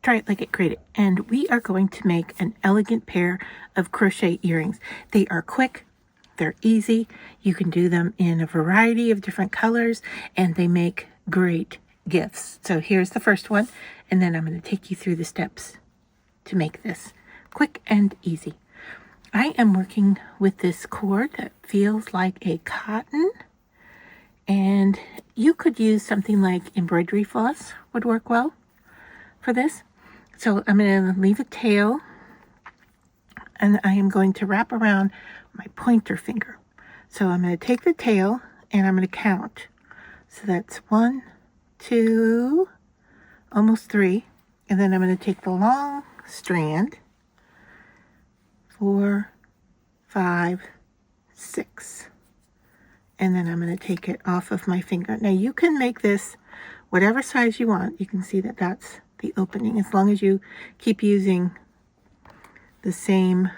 try it like it created. And we are going to make an elegant pair of crochet earrings. They are quick, they're easy. You can do them in a variety of different colors, and they make great gifts. So here's the first one, and then I'm going to take you through the steps to make this quick and easy. I am working with this cord that feels like a cotton, and you could use something like embroidery floss would work well for this. So I'm going to leave a tail, and I am going to wrap around my pointer finger. So I'm going to take the tail and I'm going to count. So that's 1, 2, almost 3, and then I'm going to take the long strand, 4, 5, 6, and then I'm going to take it off of my finger. Now you can make this whatever size you want. You can see that that's the opening, as long as you keep using the same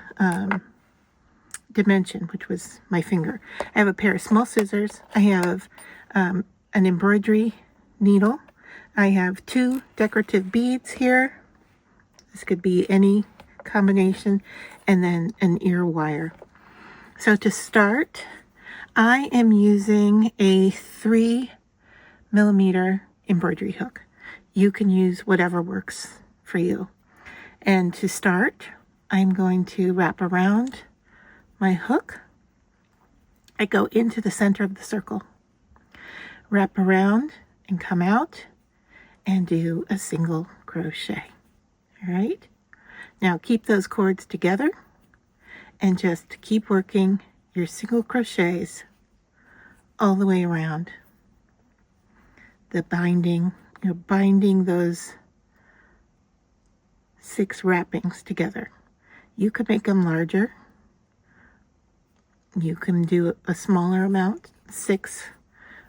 dimension, which was my finger. I have a pair of small scissors. I have an embroidery needle. I have 2 decorative beads here. This could be any combination, and then an ear wire. So to start, I am using a 3mm embroidery hook. You can use whatever works for you. And to start, I'm going to wrap around my hook. I go into the center of the circle, wrap around and come out and do a single crochet. All right, now keep those cords together and just keep working your single crochets all the way around the binding. You're binding those 6 wrappings together. You could make them larger. You can do a smaller amount. 6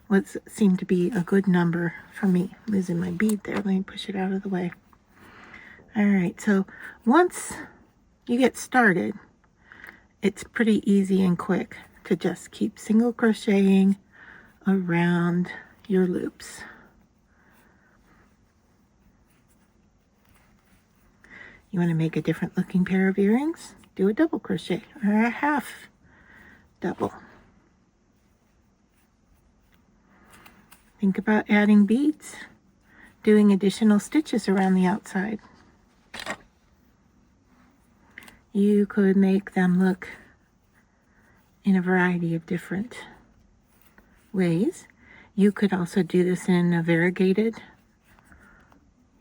would seem to be a good number for me. I'm losing my bead there. Let me push it out of the way. All right, so once you get started, it's pretty easy and quick to just keep single crocheting around your loops. You want to make a different looking pair of earrings? Do a double crochet or a half double. Think about adding beads, doing additional stitches around the outside. You could make them look in a variety of different ways. You could also do this in a variegated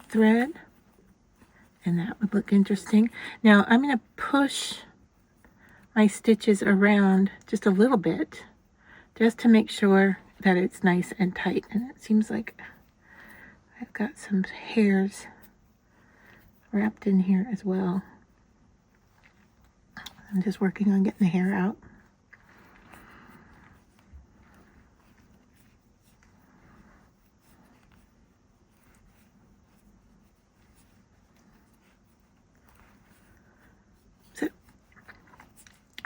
thread, and that would look interesting. Now I'm going to push my stitches around just a little bit, just to make sure that it's nice and tight. And it seems like I've got some hairs wrapped in here as well. I'm just working on getting the hair out.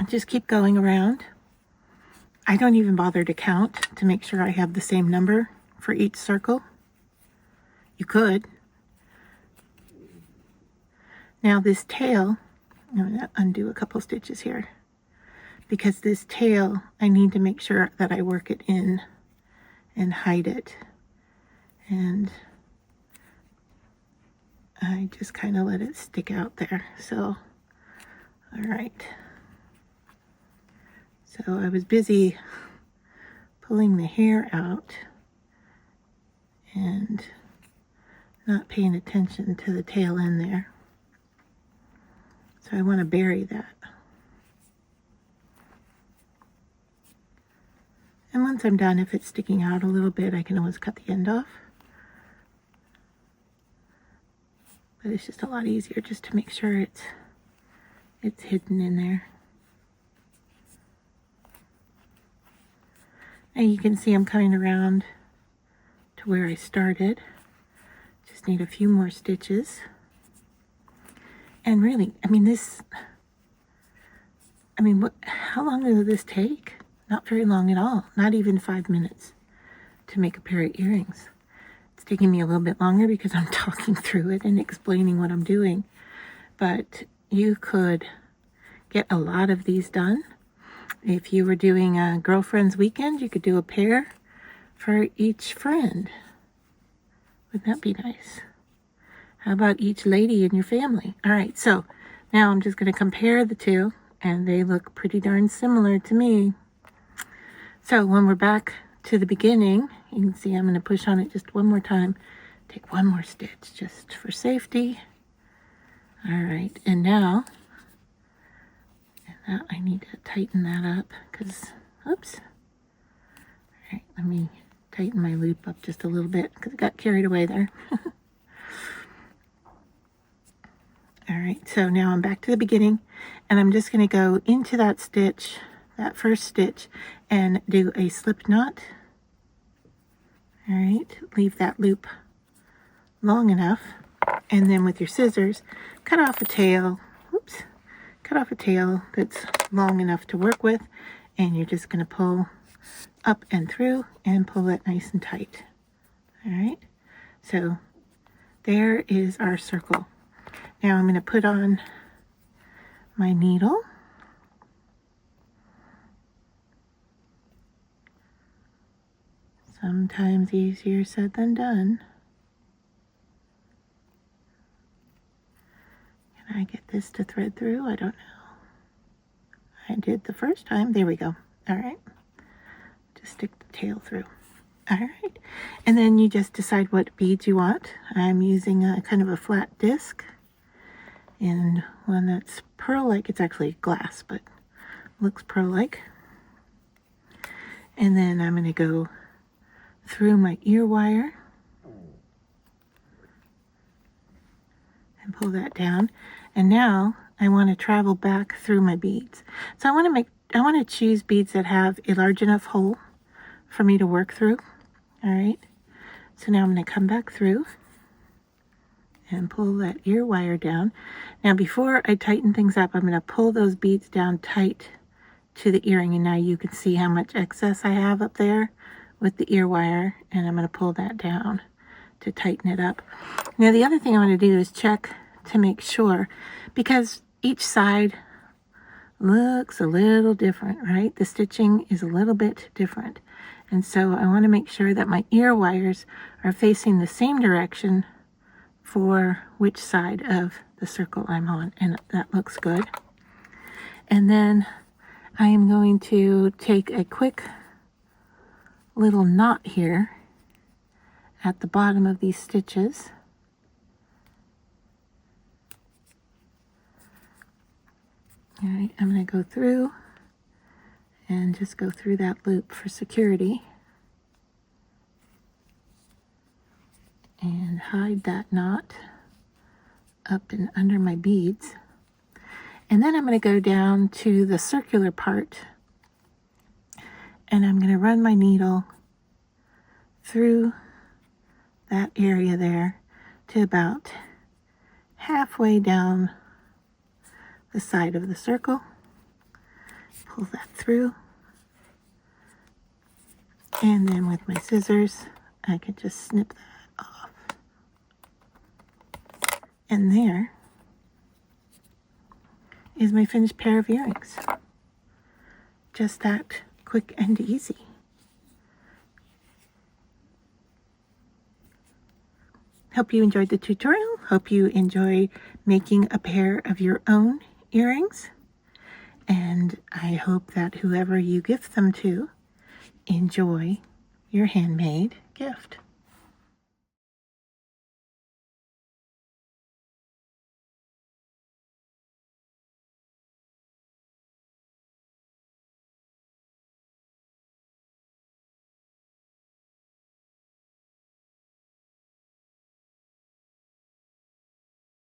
Just keep going around. I don't even bother to count to make sure I have the same number for each circle. You could. Now this tail, I'm going to undo a couple stitches here, because this tail, I need to make sure that I work it in and hide it. And I just kind of let it stick out there. So, all right. So I was busy pulling the hair out and not paying attention to the tail end there. So I want to bury that. And once I'm done, if it's sticking out a little bit, I can always cut the end off. But it's just a lot easier just to make sure it's hidden in there. And you can see I'm coming around to where I started. Just need a few more stitches. And really, how long does this take? Not very long at all. Not even 5 minutes to make a pair of earrings. It's taking me a little bit longer because I'm talking through it and explaining what I'm doing. But you could get a lot of these done. If you were doing a girlfriend's weekend, you could do a pair for each friend. Wouldn't that be nice? How about each lady in your family? All right, so now I'm just going to compare the two, and they look pretty darn similar to me. So when we're back to the beginning, you can see I'm going to push on it just one more time. Take one more stitch just for safety. All right, and now I need to tighten that up because, oops. All right, let me tighten my loop up just a little bit because it got carried away there. All right, so now I'm back to the beginning, and I'm just going to go into that stitch, that first stitch, and do a slip knot. All right, leave that loop long enough, and then with your scissors, cut off a tail. Oops, cut off a tail that's long enough to work with, and you're just going to pull up and through and pull it nice and tight. All right, so there is our circle. Now I'm going to put on my needle. Sometimes easier said than done. Can I get this to thread through? I don't know. I did the first time. There we go. All right. Just stick the tail through. All right. And then you just decide what beads you want. I'm using a kind of a flat disc. And one that's pearl-like. It's actually glass, but looks pearl-like. And then I'm going to go through my ear wire and pull that down. And now I want to travel back through my beads. So I want to choose beads that have a large enough hole for me to work through. All right. So now I'm going to come back through and pull that ear wire down. Now before I tighten things up, I'm going to pull those beads down tight to the earring, and now you can see how much excess I have up there with the ear wire, and I'm going to pull that down to tighten it up. Now the other thing I want to do is check to make sure, because each side looks a little different, right? The stitching is a little bit different, and so I want to make sure that my ear wires are facing the same direction for which side of the circle I'm on, and that looks good. And then I am going to take a quick little knot here at the bottom of these stitches. All right, I'm going to go through and just go through that loop for security. And hide that knot up and under my beads. And then I'm going to go down to the circular part, and I'm going to run my needle through that area there to about halfway down the side of the circle. Pull that through, and then with my scissors I could just snip that off. And there is my finished pair of earrings. Just that quick and easy. Hope you enjoyed the tutorial. Hope you enjoy making a pair of your own earrings. And I hope that whoever you gift them to enjoy your handmade gift.